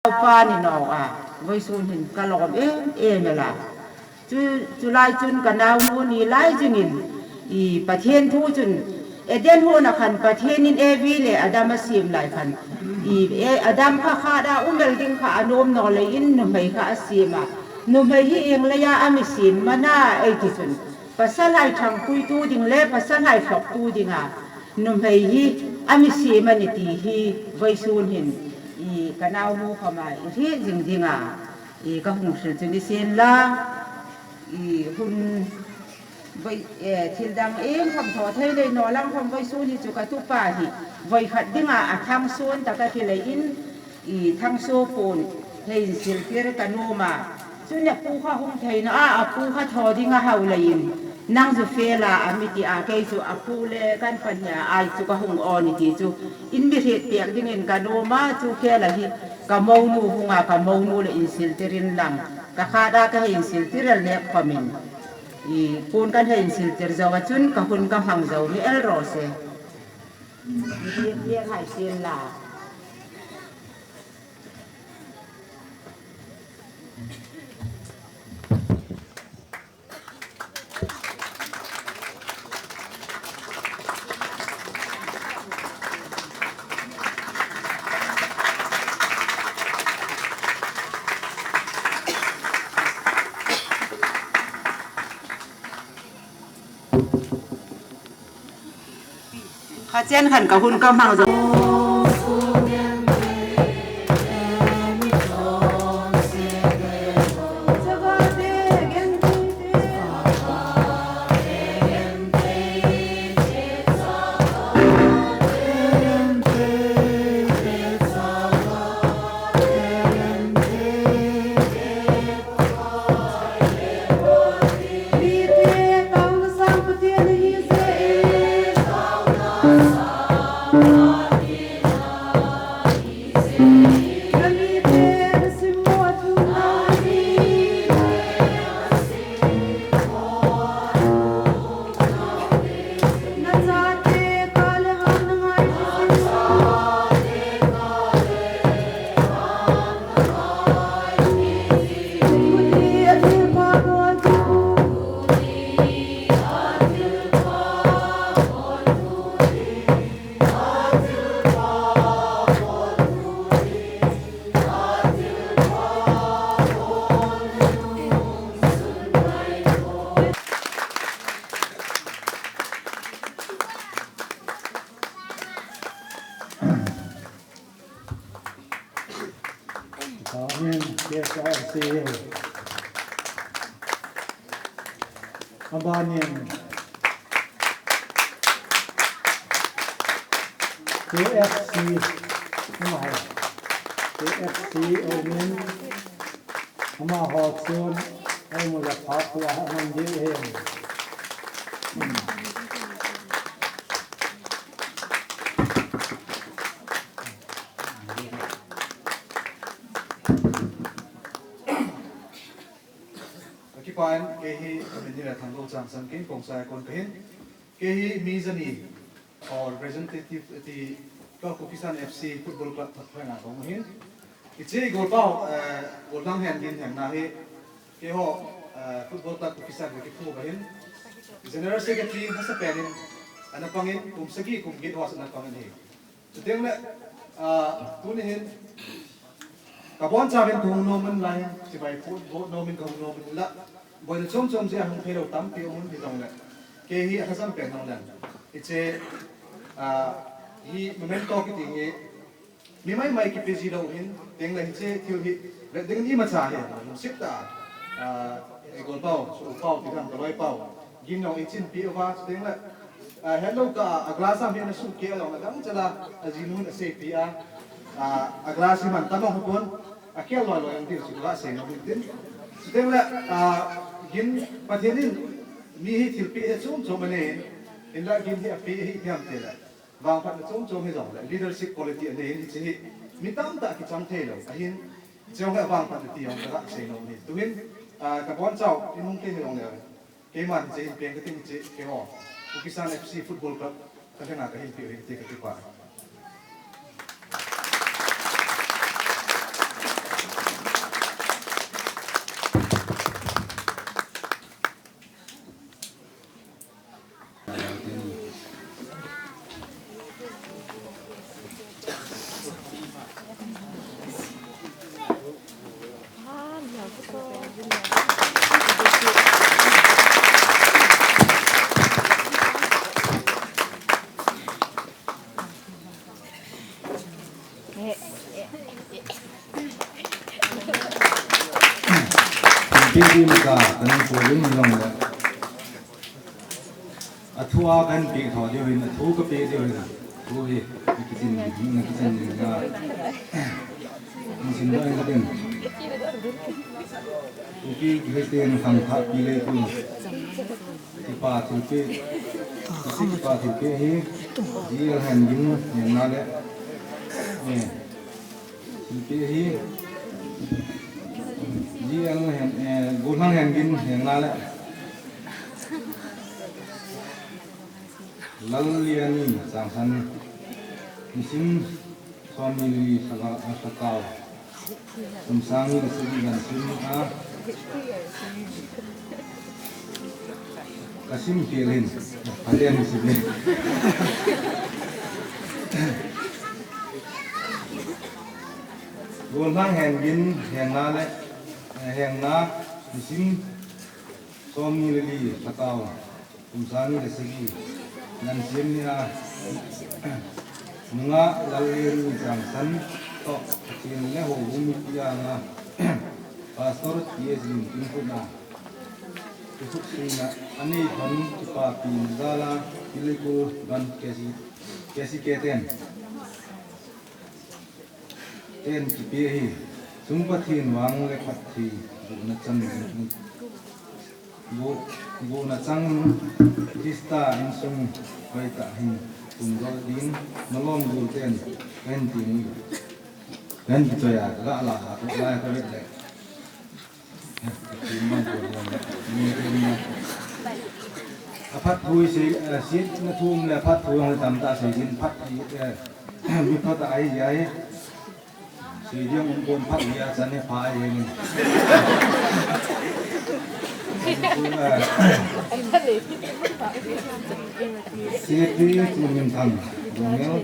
ป้านี่นอกไว้สูนเห็นกะหลอมนั่นล่ะจุลายจุนกันดาวมูนี่ไล่จุนินประเทศทูจุนเดียนหัวนักขันประเทศนินวีเลยอดัมมาเสียมหลายขันอดัมข้าดาเบลดิ้งข้าอนมนอเลยอินนุ่มให้ข้าเสียมนุ่มให้เองเลยอามิสินมาหน้าที่จุนภาษาไทยทางคุยตูดิ่งเล่ภาษาไทยฝอกตูดิ่งนุ่มให้อามิสิมันนี่ที่ไว้สูนเห็นกันเอาหูเข้ามาที่จริงก็คงจะนิสินละคุณไว้ทิลดังคำถอดให้เลยนอลังคำไว้สู้นี่จุกตุปาหิไว้ขัดดิ่งทางส่วนแต่ก็ที่เลยทางโซปูนให้สิลเกอร์กันโนมาส่วนเนี่ยปูข้าหงไทยนะปูข้าทอดิ่งเฮาเลยนั่งจะเฟล่ามิติแค่จูปูเล่กันปัญญาจุกหงออนี่ที่จูมิเรตเปียกดิ่งกันโนมาจูแค่ละหิกะมาวนูหงกะมาวนูเลยสิลเตรินลังกะขาดาก็ให้สิลเตรินเล็กพมินpun kan hay silter zawa chun kahun kam hang zaw ni el rose dia hay sin laข้าเจนขันกับคุณกำลังจะAbanyan KFC Mahur KFC Omen Mahur soon ay mula Papua Mandihin Kipain kehi menira thanglo chang sang king kongsai kon kehin kehi mizani or representative ti Ka Kipah FC football club thangna kong hin ichi gol pau gol lang hen din hem na hi ke ho football club Kipah ke fu ba hin general secretary hasa penin ana pangin kum sagi kum git was na pangin hi chuteng le tu ni hin kabon chavin thung no man lai sibai football no min kong no min la bol chom chom je hang phero tam pi on bi dong le ke hi hasam pe nong lan iche hi momento ki ting e mi mai ki pe ji do hin teng le che thil hi le ding ni ma cha he sip ta e gol pau su pau ti dang loi pau gin no in pi wa teng le hello ka agla sam hi na su ke lo na dang chala ajinun se pi agla si man tamong hupon akel lo lo yang dir su la se no din teng le gin pathenin mi hi thil pi chum chum ane in la gin hi pi hi thiam te la wang phat chum chum hi jong la leadership quality ane hi chi mi tam ta ki cham the lo ahin jong ha wang phat ti ong ra se no ni tuin ka bon chau inung te hi ong le ke man che in peng ka ting che ke ho Kipah FC football club ka na ka hi pi te ka ti pa Bibi muka kan kuling long le. Athua kan pi tho dio hin athu ka pe dio hin. Thu hi kitchen ga. Sin ba en den. Uki gheten khang kha pi le ku. Ti pa thu pe. Ti pa thu pe hi. Ji han yin na le. Ne. Ti pe hi. Ji ang hen gulang hen gin hen na le Liani sang san misim suami sakau kumsangi segi dan sini kasim pilin ada yang disini gulang hen gin hen na le heng na misim suami lili sakau kumsangi segi dan sini mga laliri jangsan to kini ho bumi na pastor yes Ginpu na tusuk sina ani thon Ka Kipah Leikul dan kesi keten ten kipehi sungpathin wang le pathi na chan go na chang krista insung hoitah'a tungol din malom guten penting dan percaya la la ka vet le timang ko ni apat thui si na thum le phat thui hong tam ta se din phat mi phat ai ai si diam kon phat ya chan ne pha ai ni Siti Kumin Tham, Dongel,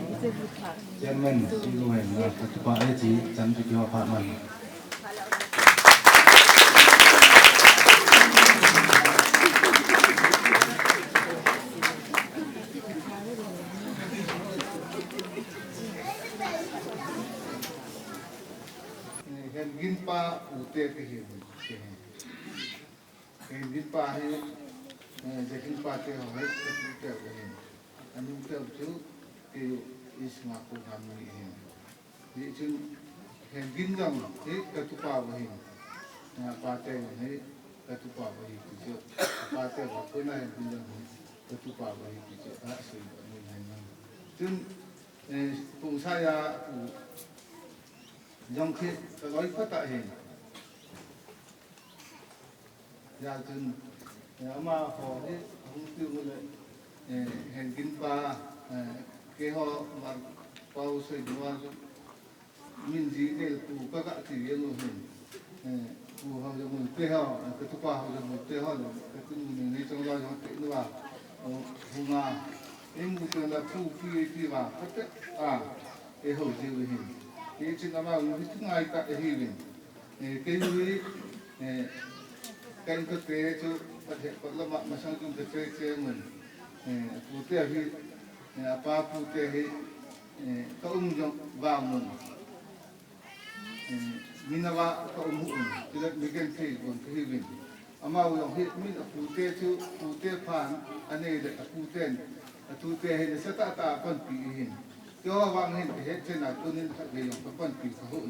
Chairman, Siluhen, Ka Kipah Eji, Chan Kipah Parman. Ginpa ute kehi. Ginpa hi Ginpa te hoye te kehi. Anu te tu ke is ngaku kami ini. Di tu ginjang he ketupa bahi. Na pate he ketupa bahi tu. Pate wakuna ginjang ketupa bahi tu. Asal ini. Tun saya dòng khi nói phát tại hình nhà chừng mà họ đi không tiêuเลยhình Ginpa cái họ mà bao xây dựng mình gì để tụ các cái gì luôn hình tụ họ dùng một cái họ cái thứ ba họ dùng một cái họ cái mình đi trong đó họ tự nó vào vang'a em muốn tưởng là phụ phi vào tất cả cái hậu gì hình cái chuyện mà người thứ hai tại hiện cái người cái tế cho có là mà sang trong cái tế mình phụ tế thì apa phụ tế thì có trong vào mình mình là có hụn thì là mình cái còn cái mình ama yang hit mình phụ tế cho phụ tế phản anh ấy là phụ tế thì sẽ ta phân kỳ hình cho vang hình thì hết trên là tôi nên phải về dùng các con kỳ xã hội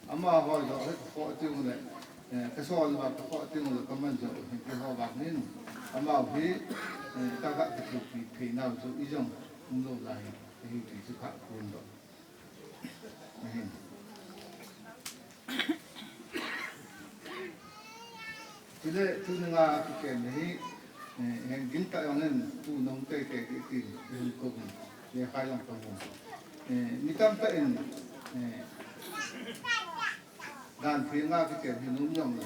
mà họ giờ hết họ tiêu này cái số là họ tiêu là các mình giờ thì họ vang nên mà vì ta gặp được thì nào cho ý rằng không lâu dài thì sự khác hơn đó thì đây tôi nên là cái chuyện này hiện kinh tại nên tu nông cái cùng để khai làm công midang tain dan phía nga cái chuyện hình nhung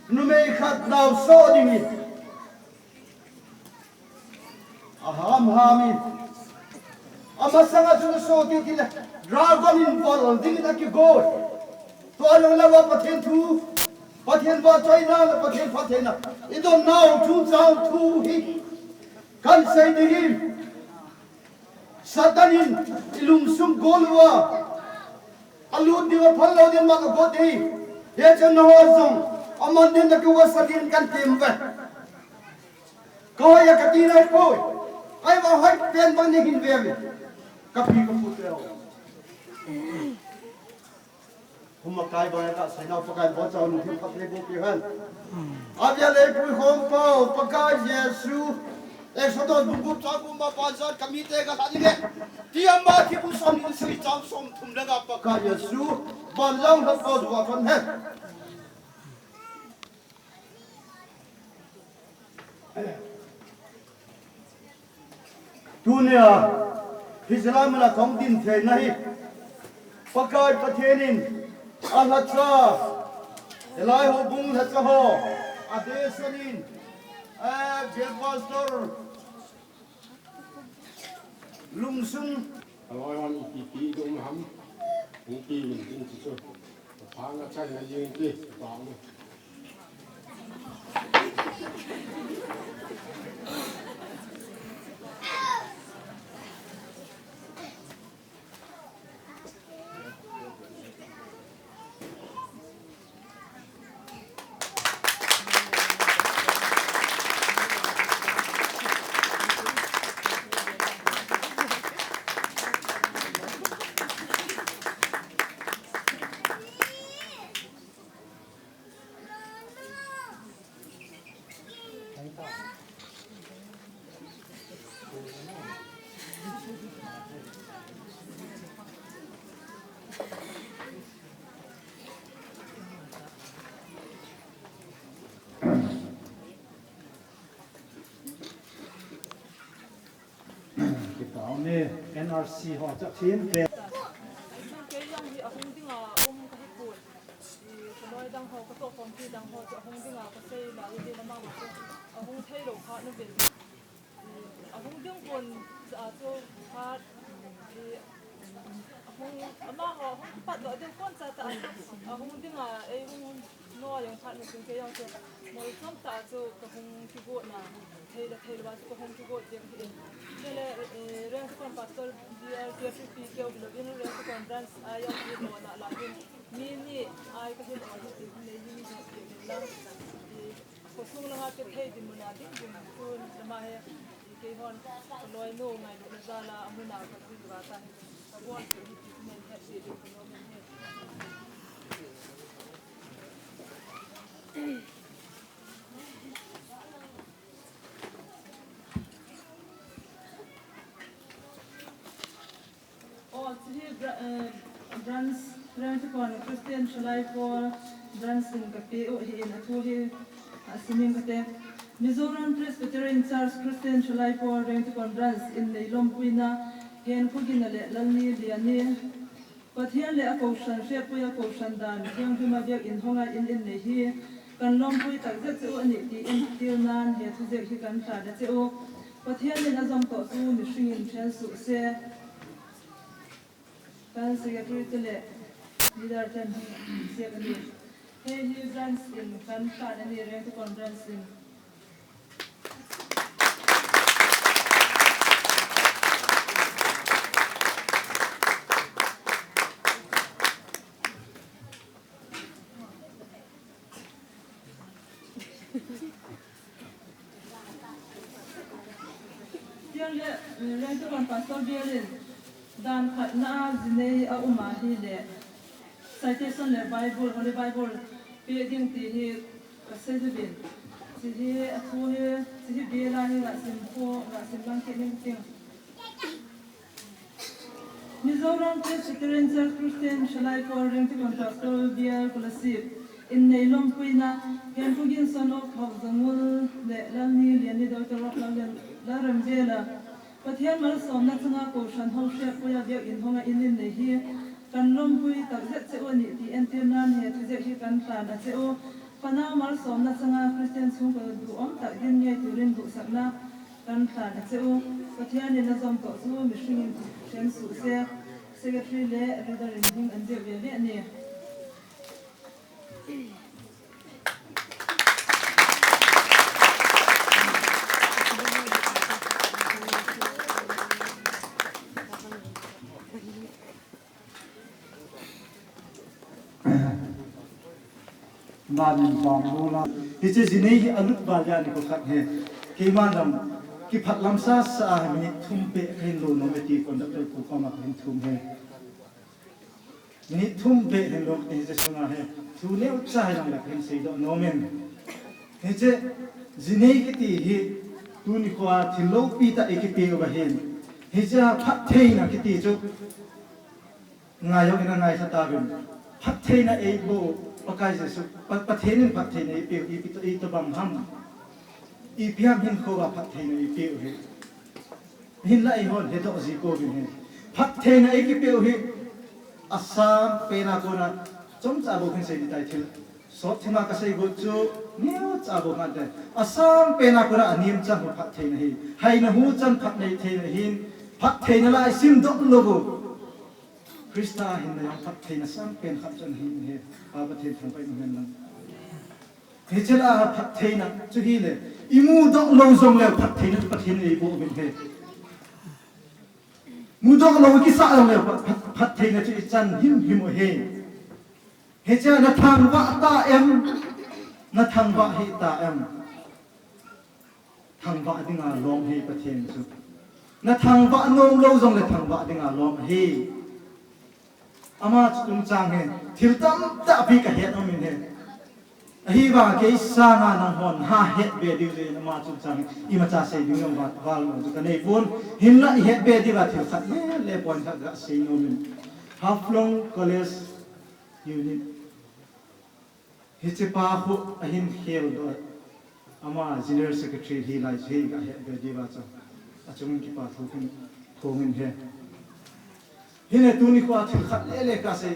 numei khat nau so ding in aham hamin amasanga chu so ti ti la dragon in bol ding na ki go to lo la wa pathen thu pathen ba choi na la pathen pathen na idon nau chu chang thu hi kan sei de hi satanin ilum sum golwa alut ni wa phalo din ma ko di ye chen no zong amon din na ku wa satin kan tim ve ko ya ka ti na ko ai ba hai pen ba ni hin ve ve ka pi ko pu te huma kai ba ka sai na pa kai bo chaw nu phat le bo pi han abya le pu khom pa pa ka yesu Exodus buku cakum bapazat kami tega tadi le tiam ba ki pusom ni sri cham som thum lega pakha yesu banlang ha ko dwa fan he dunia Islam la thong din the nahi pakai pathenin alhatra elai ho bung hatsa ho adesanin pastor lungsung aloi on pi dong ham pi min tin chi chu phang a chai na yin ti tang NRC họ chắc chiến về Christian Shalai for Branson Kapeo in a two Simin Kate Mizoram Presbyterian Church Christian Shalai for Renticon Brans in the Lompuina, Hen Kuginale, Lani, Liani, but here le a potion, Shepuya potion dan, Young Humavia in Honga in the here, can Lompui that's only the Tilnan, here to the Hikan that's all, but here le Nazam Kosu, machine chance to say, Fancy a pretty leader 10 second. Hey, he runs in Fanfan and he ran to conference in. Ran to conference Pastor Bielin. Dan Katna Zine Aumahi there. Citation le Bible, Holy Bible, reading the Kasebin. See a two here, see Bela, Simpo, Simbanking. Mizoram Presbyterian Church Christian Shalai for Renticon Pastor Bia Kulasip. In Nailom Puina, Yankugin son of Hawzamul, the Lani, Liani, Dr. Laram Bela. But here also Natanga Ocean, how Shapoya in Honga in the here. Can Lompui, the only the Antinan here to the Hikan Plan, that's all. Kana mal som na changa Christian sung ka du om tak din nge turin du sakna kan thla na cheu pathian in na zom to chu mi hring chen su se secretary le leader in hing an je ve ve ne Nan bang bola Hiche zinei alut balya ni ko khat he kimanam ki phatlam sa sa mi thumpe khin lo no meti kon da ko kama khin thum he ni thumpe hen lo te je sunga he thu ne utsa he la khin sei do no men hiche zinei ki ti hi tu ni ko a thilo pi ta ekipe ba hen hiche phat thei na ki ti chu ngai yo ina ngai sa ta bin phat thei na e bo pakai jesu pathenin pathene i to bam ham i piam hin ko ba pathene i pe he hin lai hon he to ji ko bin he pathene i ki pe he asam pe na ko na chom cha bo khin se di tai thil so thima ka sei go chu neu cha bo ma de asam pe na ko na anim cha ho pathene hi hai na hu chan phat nei thene hin pathene lai sim dok logo Krista hin na phat theina sam pen khat chan hin he pa pathen thang pai men lang he chela phat theina chu hi le imu dok lo zong le phat theina pathen ei bo bin he mu dok lo ki sa lo le phat theina chu chan him him o he he cha na thang wa ta em na thang wa hi ta em thang wa dinga lom he pathen chu na thang wa nong lo zong le thang wa dinga lom he ama chung chang he thil tam ta bi ka het amin he ahi ba ke sa nga na hon ha het be di le ama chung chang I ma cha sei ding yong ba wal no ka nei pon hin la het be di ba thil khat le pon kha ga sei no min haflong college unit hiche pa hu ahin khel do ama general secretary hi lai sei ga het be di ba cha achung ki pa thu kin thongin he hine tuni ko athil khat le ka sei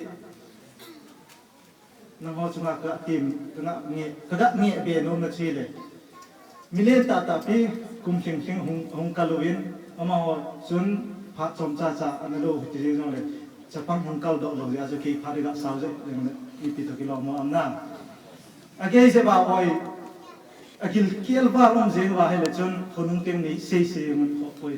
na ho chunga ka tim tuna nge kada nge be no na chile milen ta ta pi kum khing khing hung kalovin ama ho sun pha chom cha cha analo ti je jong le chapang hung kal do lo ya jo ki pha ga saw je ni pi to ki lo mo amna age se ba oi akil kiel ba rom je wa hele chun khonung tem ni sei sei mun ho poi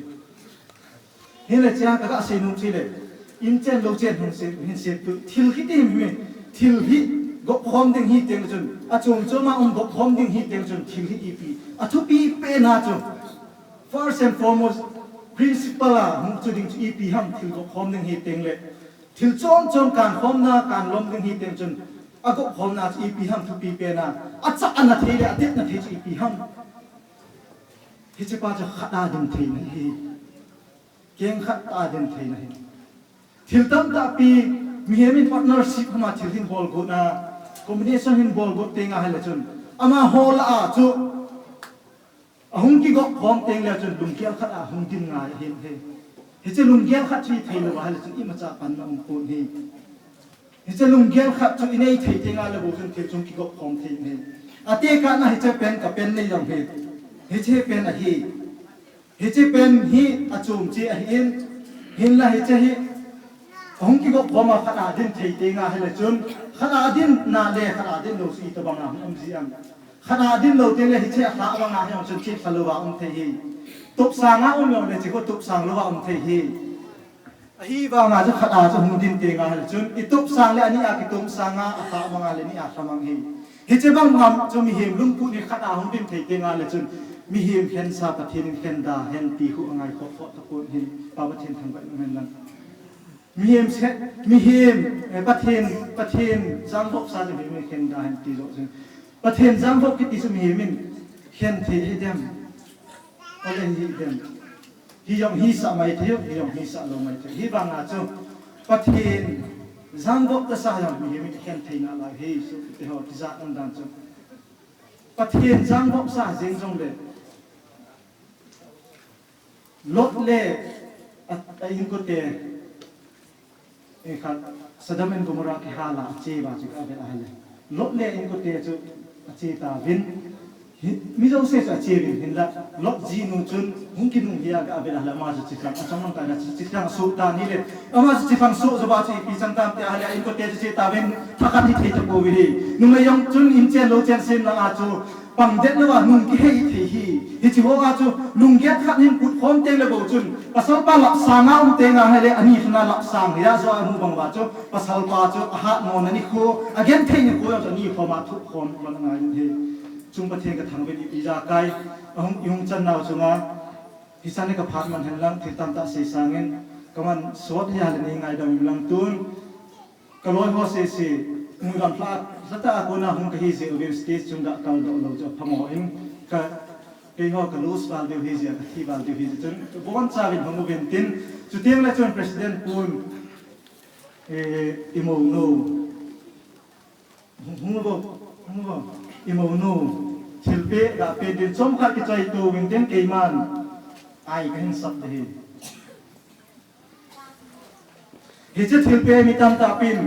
hele cha ka sei nu chile in chen lo chen hong se hin se tu thil hi tim me thil hi go khom ding hi teng chun a chung choma go khom ding hi teng chun thil hi ipi a thu pi pe na chu first and foremost principle a hong chu ding ipi ham thil go khom ding hi teng le thil chom chom kan khom na kan lom ding hi teng chun a go khom na ipi ham thu pi pe na a cha an na thei le a tet na thei chu ipi ham hi che pa cha khada ding thei na hi keng khat ta ding thei na hi thil tam ta pi mi hemin partnership ma thil hin bol go na combination hin bol go tenga hala chun ama hol a chu ahung ki go khom teng le chun lung kial khat a hung din nga hin he he che lung kial khat thi thei lo hala chun I ma cha pan na um pon hi he che lung kial khat chu inei thei tenga le bo chun thil chung ki go khom thei he ate ka na he che pen ka pen nei long he che pen a hi he che pen hi a chum chi a hin hin la he che hi hong ki go khoma khana din thei te nga hele chun khana din na le khana din lo si to banga um ji am khana din lo te le hi che kha wa nga hyang chun chi khalo wa um thei hi top sa nga um lo le chi ko top sang lo wa um thei hi a hi wa nga cha khana cha hung din te nga hele chun I top sang le ani a ki top sang nga a kha wa nga le ni a samang hi hi che bang ngam chu mi hem lung pu ni khana hung din thei te nga le chun mi hem khen sa pathin khen da hen ti hu ngai kho kho ta ko hi pa pathin thang ba men lan mihem set mihem pathen zangbok sa je mi khen da han ti zo pathen zangbok ki ti su mihemin khen the he dem ole hi dem hi yong hi sa mai the hi yong hi sa lo mai the hi bang a chu pathen zangbok ta sa yong mihemin khen the na la he su te ho ti za an dan chu pathen zangbok sa jeng jong le lot le a in ko te e khat Sodom and Gomorrah ki hala che ba chu ka be a le lot le in ko te chu ache ta vin mizo se ache vin hin la lot ji nu chun mungkin nu hia ga abel la ma chi kan achang ka na chi kan so ta ni le ama chi fan so zo ba chi pi chang tam te ala in ko te chi ta vin thakat hi thei ta ko wi hi nu mai yong chun in chen lo chen sim la a chu pang det lo wa nung ki hei thei hi chi ho ga chu lung ge khat hin put khom te le bo chun pasal pa lak sanga te nga hele ani khna lak sang ya zo mu bang ba chu pasal pa chu ha no na ni kho again thei ni ko yo ni kho ma thu khon lo nga yin he chung pa the ka thang be ni ja kai ahum yung chan naw chunga hisane ka phat man hen lang thil tam ta se sangin kaman sot ya le ni ngai dam lang tun kaloi ho se se mu ram plat sata ko na hum ka hi se obin stage chung da kal do lo jo phamo in ka ke ho ka lose value hi ja ka thi value hi chun bon cha vin hum ben tin chu tiang la chon president pun imo no hum bo imo no thilpe ga pe din chom kha ki chai tu win ten ke man ai kan sab de hi che thilpe mi tam ta pin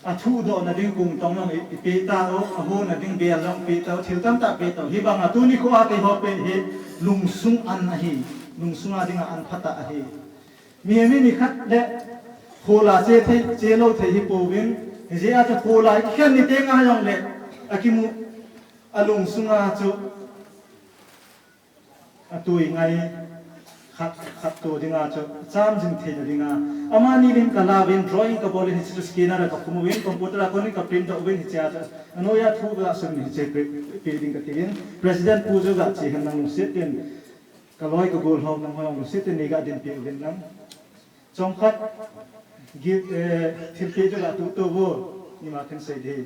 a thu do na ding kung tong long pe ta o a ho na ding bel long pe ta thil tam ta pe ta hi bang a tu ni ko a ke ho pe hi lung sung an a hi lung sung a ding an phata a hi mi khat le khola che thei che lo thei hi po win je a cha khola khen ni te nga yong le akimu alung sunga chu atui ngai khat to dinga chu cham jing the dinga amani lim kala win drawing ka bol hi chu scanner ka kumu win computer ko ni ka print do win hi cha ano ya thu ga sun hi che pe ding ka tin president pu ju ga che han nang sit tin ka loi ka gol hom nang hom sit ni ga din pe win nang chong khat give thil pe ju ga tu to bo ni ma kan sai de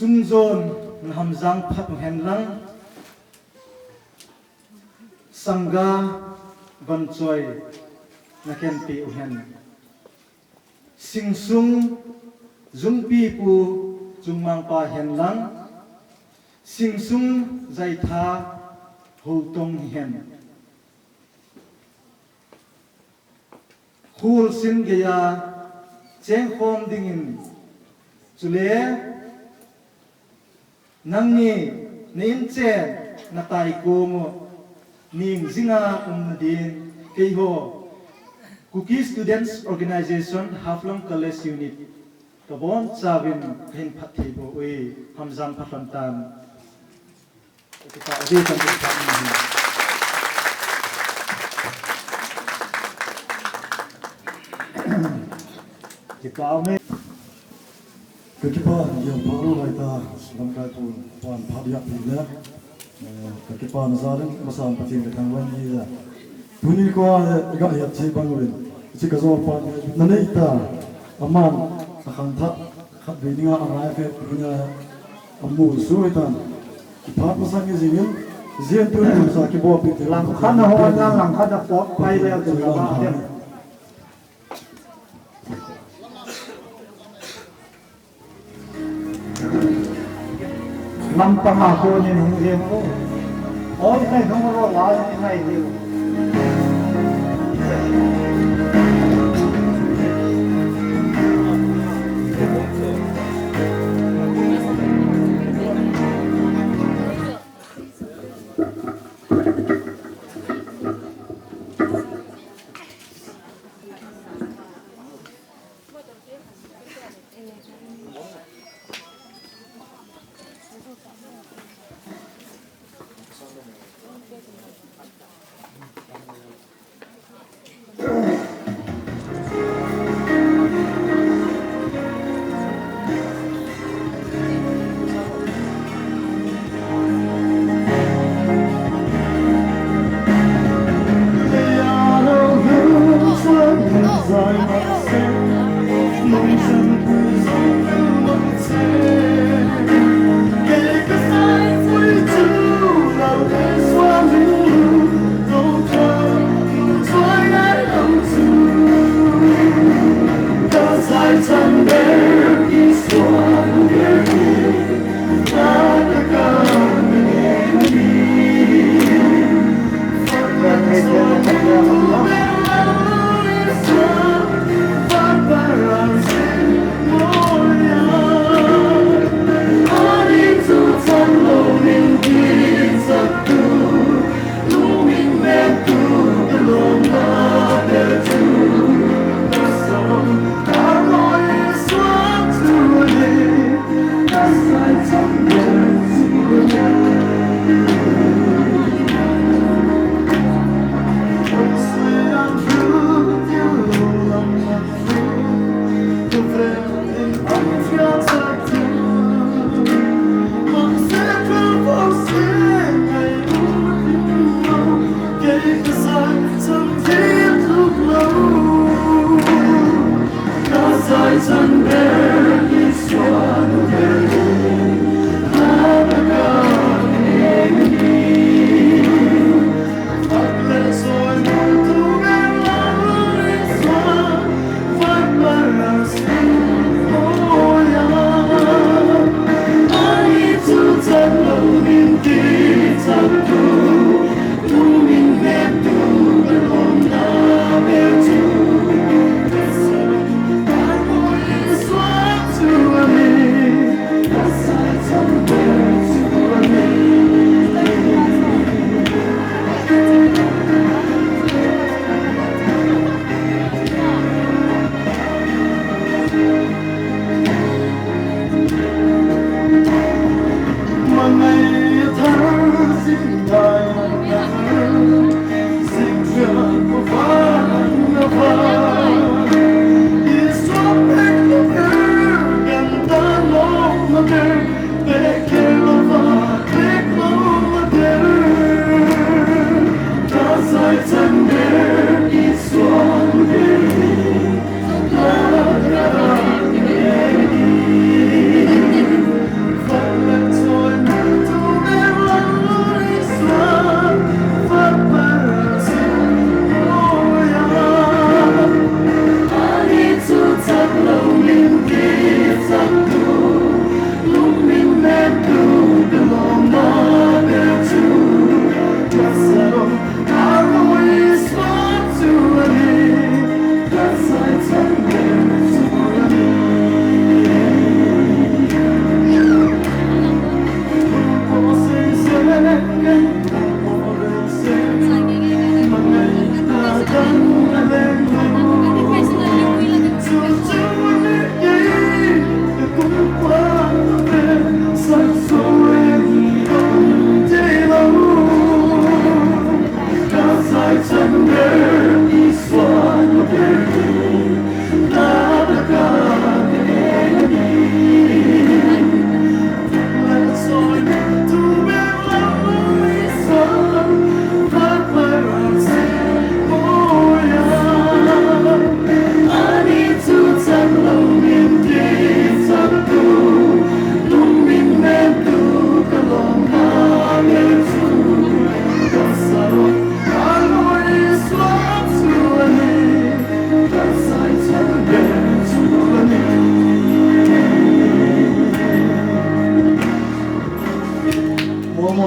chung zon hamzang phat hen lang sangga ban choi na ken pi hen singsung zumpi pu chungmang pa hen lang singsung zai tha ho tong hen khul sin ge ya cheng khom dingin chule nangni nin che na tai ko mo ning zinga din ke ho Cookie Students Organization Haflong College Unit ka bon chavin hin phathi bo we hamzam phatam tan ka ade kan ta ni Ka Kipah yang baru kita selangkai pun puan padiak bila Ka Kipah nazarin masa patin ke tangwan ni ya tuni ko agak ya ci bangurin ci ka zo pa nanai ta aman akan tha khat beninga arai fe punya amu suitan Kipah masa ni zingin zian tu ni sa ki bo pi lang khana ho lang khana po pai le tu ba Lampang ako ni nung game ko. All kay dumuro wala ni ngay liw.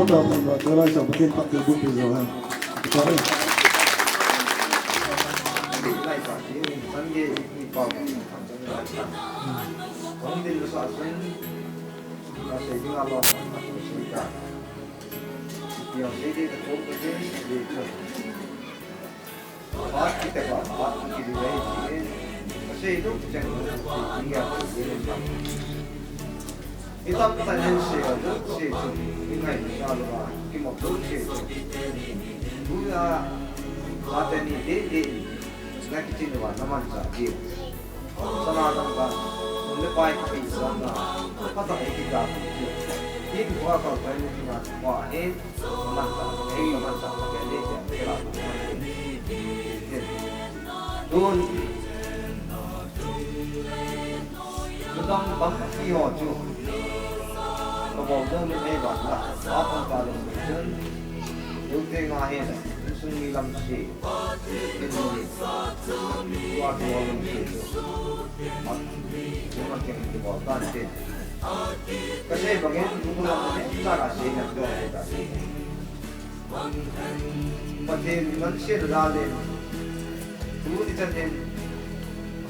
bao tờ mình gọi tới lại trong một thiên tập từ bụng bây giờ ha. Có đấy. Lại cả cái sân ghế đi vào không tin được sao sân là sẽ đi vào lòng suy cả nhiều sẽ đi tập trung cái gì thôi bắt cái tập bắt cái gì đấy thì sẽ lúc chẳng thì đi vào cái gì làm cái tập tại nên sẽ ở lúc sẽ chụp cái ngày sao là cái một lúc sẽ cũng là tên đi Like it in the one, Namanza, here. Sanakhangang Lhahna, Hata Ekita, if you walk out by looking at what in Namanza, Namanza, Don't midang bang Hiche about them in a lot, often following you take my hand. Hiche Limlah in the what you kasi bagay kung lang sa kasi nagdo pati man siya dalin dulu di sana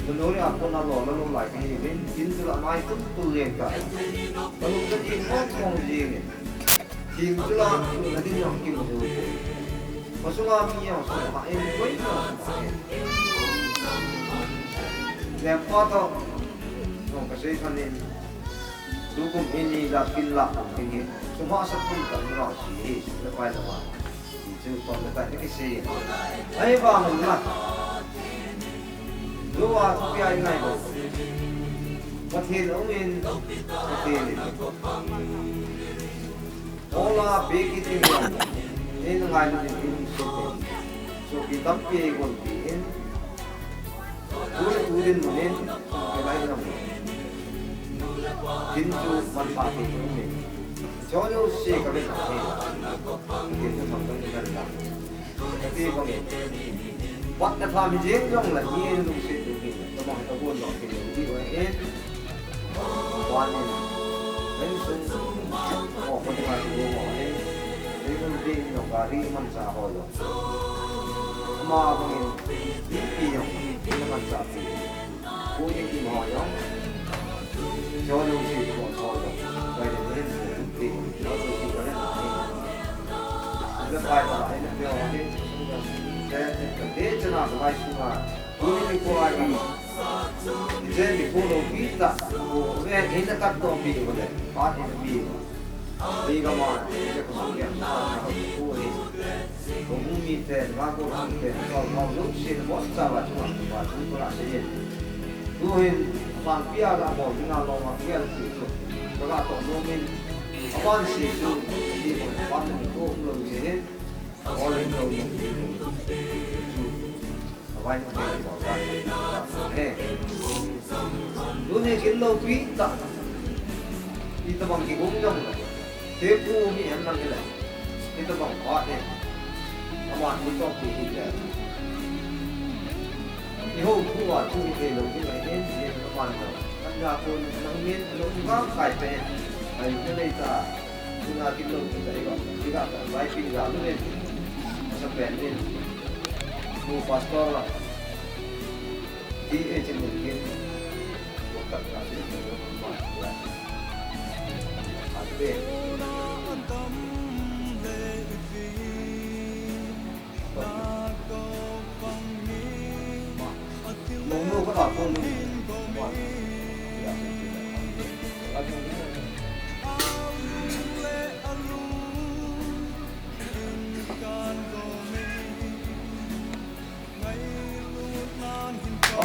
menurut aku lalu lagi ini Ginpu lah itu tulen kan lalu kan info kongsi Ginpu lah nanti yang Ginpu masuk kami yang sama ini boleh lepas tu kasi kanin dukung ini dah kila ini semua sepun tak murah sih lepas lepas itu pembetat ni kasi ay vang'a dua tapi ay ngay bo matin umin matin ola beki tinggal ini ngay ni ini so kita pilih kontin urin munin kailangan naman Ginpu manfaati ini. Jauh sih kami tahu. Ginpu sampai negara. Tapi kami, waktu kami jengong lagi ini lusi ini. Tamang kita pun nak kini lebih banyak. Wanin, pensung, oh pendengar itu wanin. Ini penting yang kari mansaholo. Semua kami ini yang ini mansahi. Kuning di mana? Jauh sih kau tahu, baik dari bukti, jauh sih kau nak ni. Lepas itu, ini dia orang ni, dia cina bagai chung'a, ini kau lagi, jadi kalau kita, ini dekat tu pi boleh, part ini pi, pi kamar, dia kemudian kau ni, umumi ter, lagu ter, kalau lu sih bos sahabat cuma, cuma nak saja. Tuhin mang pia la mo dina lo ma pia si so ka to no min awan si so di mo pan ko lo je all in lo awan ko ko ta dune kilo pita ito bang kigungong te ku mi em nang kila ito bang wa de awan ko to ki ila ihong kuwa tu ke lo ki mai en ni quan trọng anh ra con nắng miên nó cũng có phải về cái này ta chúng ta kiếm được cái đó chỉ gặp vài pin giảm lên sắp bền lên mua passport là đi ở trên đường kia một cặp là sẽ được một khoản là về mong mua có đọt con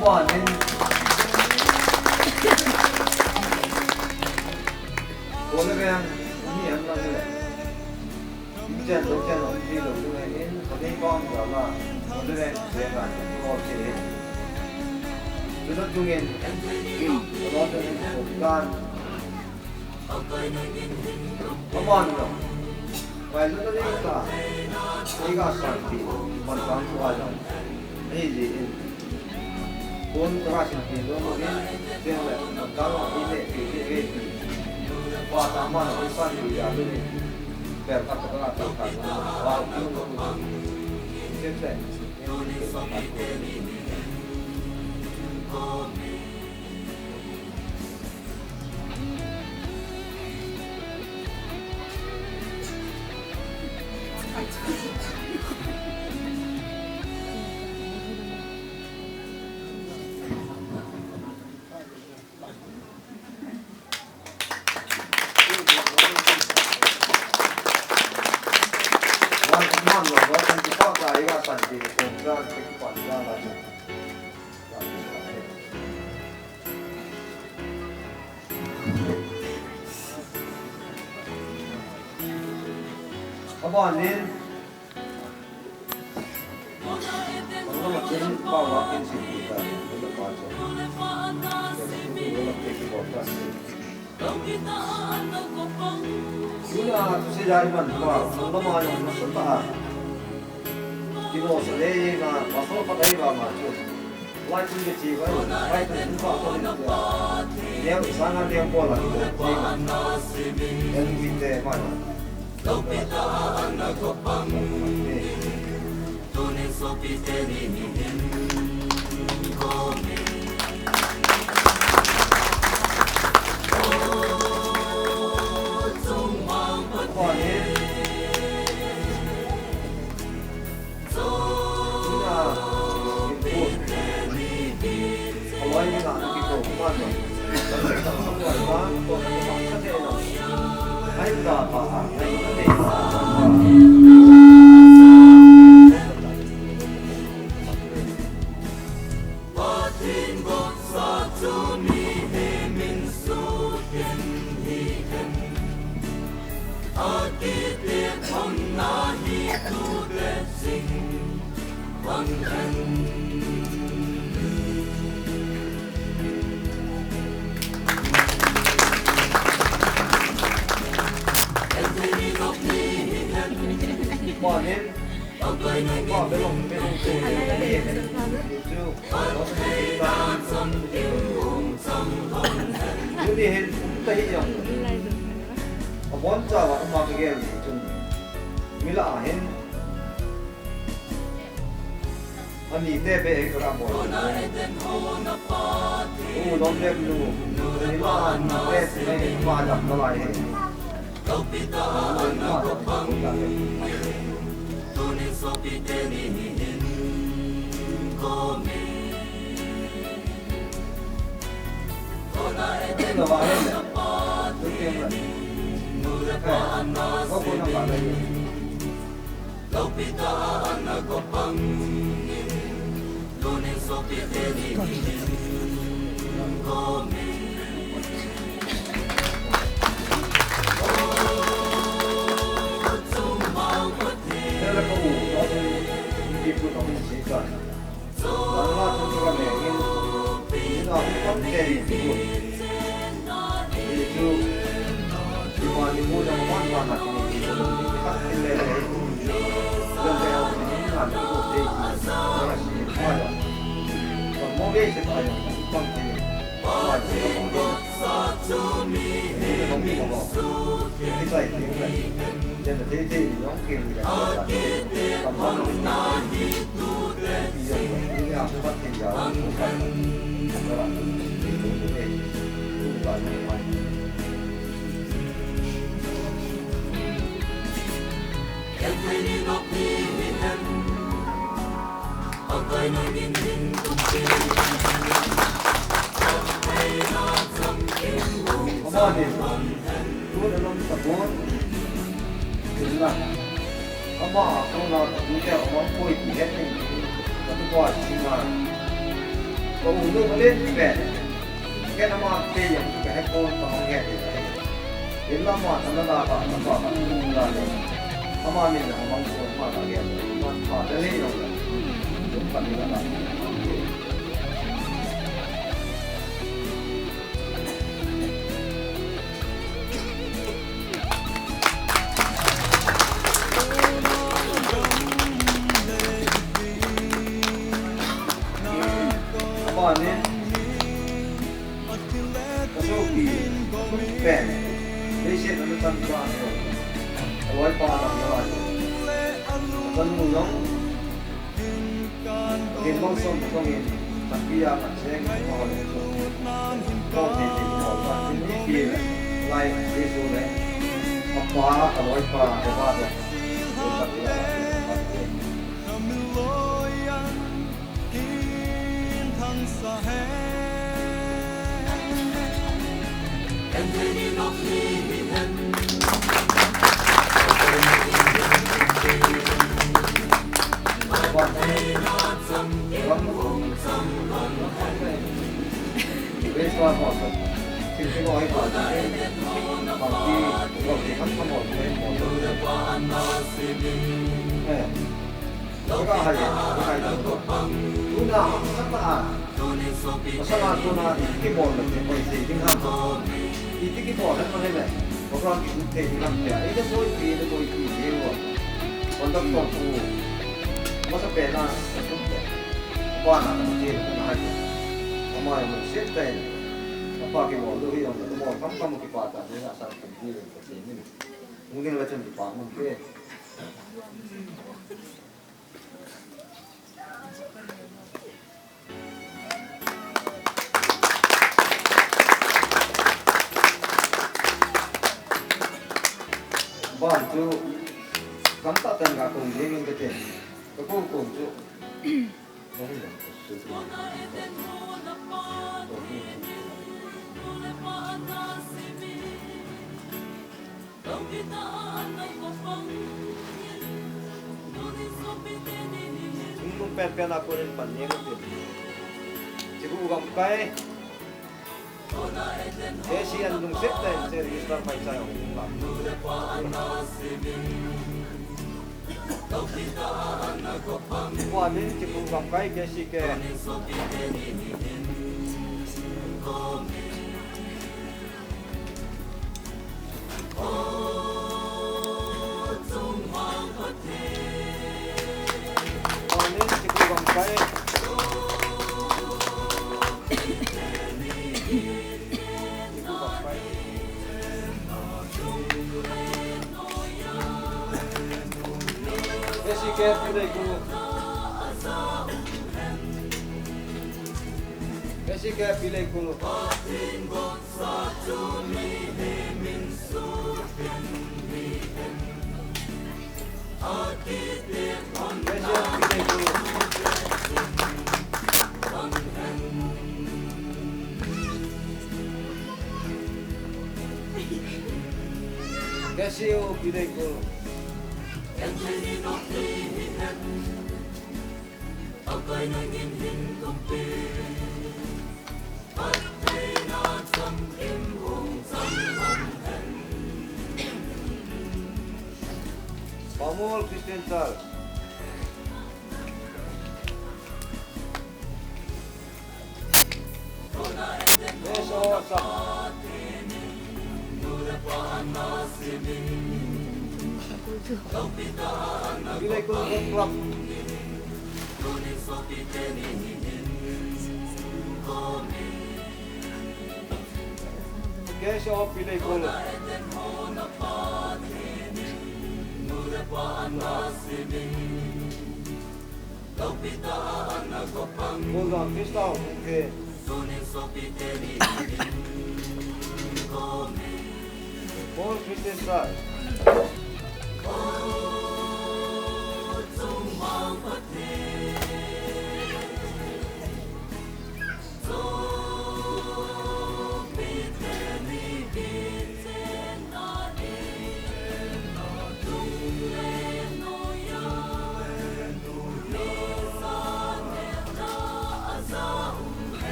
bỏ nên cô nó nghe như em nói như vậy chân nó đi được như này đến có thấy con rồi mà nó đưa lên để bạn có thể nó chung nghiền nó cho nên một gan nó bon rồi vậy nó đi cả cái gà sản thì còn có qua rồi cái gì pun terasa itu mungkin dia kalau ini wah taman depan juga ini ber kat ka ta ka wa ku se Come on in. Kalau macam bawa insip kita, kita baca. Guna sejauh mana kalau mana masuk tak? Kita selesai masuk pakai apa tu? Like ini cipa, like ini apa tu? Dia sangat dia pola itu. Yang kita mana? Hoitah'a nakopang tunin sopiteni kome tsumang pate Ani tebe ekramo. Dom leblu. Lian tes ni wajah dalai. Hoitah'a nakopang tunin sopiteni kome. Kona eden napati murepaan nasibin. Hoitah'a nakopang tunin sopiteni kome. Ginpu no sisa. Vang'a chung'a megin ina pante itu. Itu dimana pun yang mana ini hasil dari guntah ini kan itu masih ada. Mau besi apa? Pante. Ini kami mau. Kita ini kan. Jadi jadi yang kiri kan. Kamu ini aku pasti jauh bukan. Apa kalau kita orang koi dia ni, kita buat cuma, kalau untuk melihat kita, kita nama apa yang kita ekor panggil kita. Inilah macam mana apa kita ni, sama ni orang koi mana dia, mana ada ni orang, jumpa ni orang. Ni kasih pen, besi itu macam mana? lối qua làm như vậy dân mù giống tiền bông sông của mình đặc biệt là sẽ có có thể tìm hiểu và những gì lại đi xuống đấy hoặc qua lối qua để qua được đặc biệt là Bây giờ họ sẽ tìm cái gói của chúng bằng khi gọi thì khắp một cái một cái hay chúng ta rất là masalah tu na keyboard le koi se ding ha itu keyboard kan mana le program ki te ding ha itu koi ki wo kontak to tu masa pena apa na ki na ha ama mo set te apa ki mo do hi on to mo kam ki pa ta ni asal ki ni mungkin macam di pa mungkin bantu kampak dan kakung dingin kecil, kekungkung tu. Sungguh perpian aku ni pandai kecil. Cikgu kampai. Esi andung septa saya register pai saya. Buat ni cikgu kampai kesi ke. Buat ni cikgu kampai. Ke Leikul. Besi ke Leikul. Besi ke Leikul. Mahur Christian Charles. Leikul Club. Kesho Leikul. Mulga Kristau ke. Mahur Christian Charles.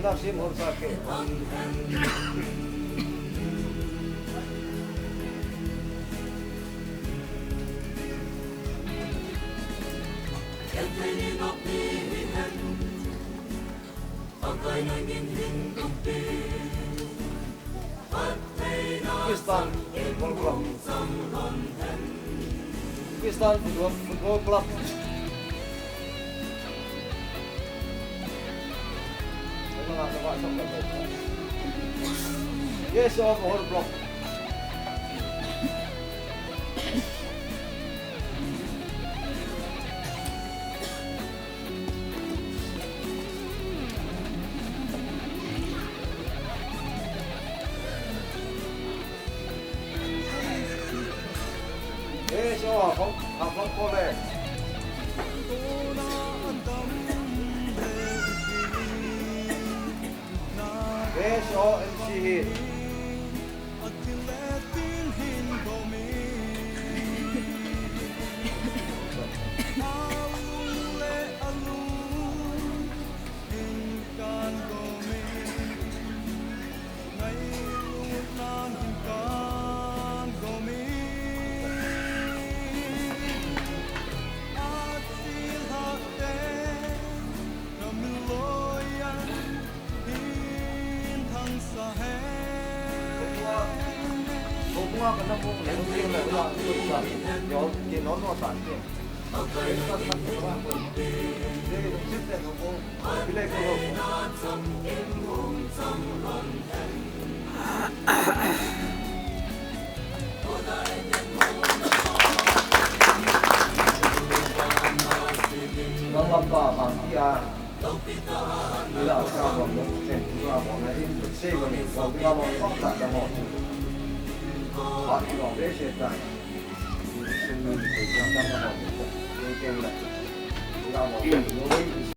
Nasi Mahur sakit. Pakistan, Volkram. Pakistan Football Club. Yes, of Mahur block. Yes, of Kole. Yes, NC.Hills. Chung'a cái nó cũng lấy riêng là loại người sản nó thì nó sản tiền đấy nó sản phẩm của bạn đây là chiếc xe nó cũng cái này cũng nó làm cả bằng kia như là sao mà nó sẽ là một cái xe của mình còn cái mà phát triển là một bạn thì bảo vệ sẽ tại sinh mình phải làm sao mà nó cái là